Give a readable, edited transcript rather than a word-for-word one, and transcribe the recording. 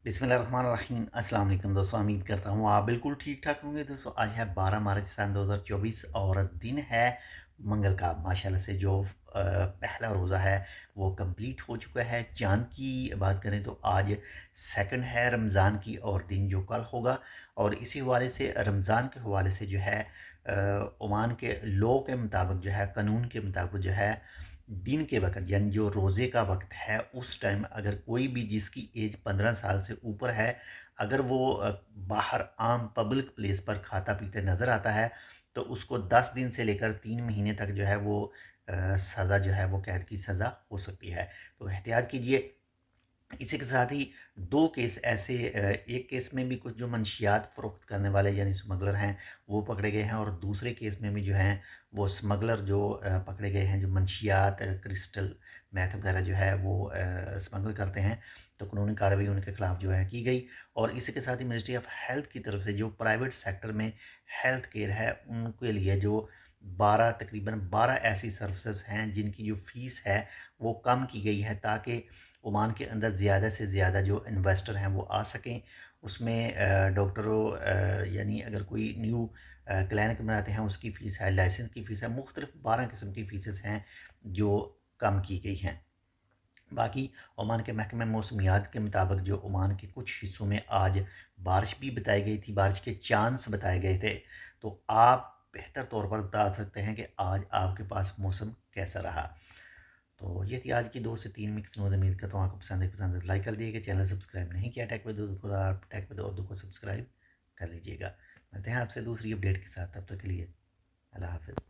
बिस्मिल्लाहिर्रहमानिर्रहीम। अस्सलाम वालेकुम दोस्तों, उम्मीद करता हूँ आप बिल्कुल ठीक ठाक होंगे। दोस्तों आज है 12 मार्च सन 2024 और दिन है मंगल का। माशाल्लाह से जो पहला रोज़ा है वो कंप्लीट हो चुका है। चाँद की बात करें तो आज सेकंड है रमज़ान की, और दिन जो कल होगा। और इसी हवाले से रमज़ान के हवाले से जो है ओमान के लॉ के मुताबिक जो है, कानून के मुताबिक जो है, दिन के वक़्त यानी जो रोज़े का वक़्त है उस टाइम अगर कोई भी जिसकी एज 15 साल से ऊपर है, अगर वो बाहर आम पब्लिक प्लेस पर खाता पीते नज़र आता है, तो उसको 10 दिन से लेकर 3 महीने तक जो है वो सज़ा जो है वो कैद की सज़ा हो सकती है। तो एहतियात कीजिए। इसी के साथ ही दो केस ऐसे, एक केस में भी कुछ जो मंशियात फ़रोख्त करने वाले यानी स्मगलर हैं वो पकड़े गए हैं, और दूसरे केस में भी जो हैं वो स्मगलर जो पकड़े गए हैं, जो मंशियात क्रिस्टल मैथ वगैरह जो है वो स्मगल करते हैं। तो कानूनी कार्रवाई उनके खिलाफ जो है की गई। और इसी के साथ ही मिनिस्ट्री ऑफ हेल्थ की तरफ से जो प्राइवेट सेक्टर में हेल्थ केयर है उनके लिए जो 12 तकरीबन 12 ऐसी सर्विसेज हैं जिनकी जो फ़ीस है वो कम की गई है, ताकि ओमान के अंदर ज़्यादा से ज़्यादा जो इन्वेस्टर हैं वो आ सकें। उसमें डॉक्टरों यानी अगर कोई न्यू क्लिनिक बनाते हैं उसकी फ़ीस है, लाइसेंस की फ़ीस है, मुख्तलिफ 12 किस्म की फ़ीसेस हैं जो कम की गई हैं। बाकी ओमान के महकमे मौसमियात के मुताबिक जो ओमान के कुछ हिस्सों में आज बारिश भी बताई गई थी, बारिश के चांस बताए गए थे। तो आप बेहतर तौर पर बता सकते हैं कि आज आपके पास मौसम कैसा रहा। तो ये थी आज की 2 से 3 मिक्स न्यूज़। उम्मीद करता हूँ आपको पसंद है। पसंद है तो लाइक कर दीजिएगा। चैनल सब्सक्राइब नहीं किया टेक विद उर्दू को, तो आप टेक विद उर्दू को सब्सक्राइब कर लीजिएगा। मिलते हैं आपसे दूसरी अपडेट के साथ, तब तक के लिए अल्लाह हाफ़िज़।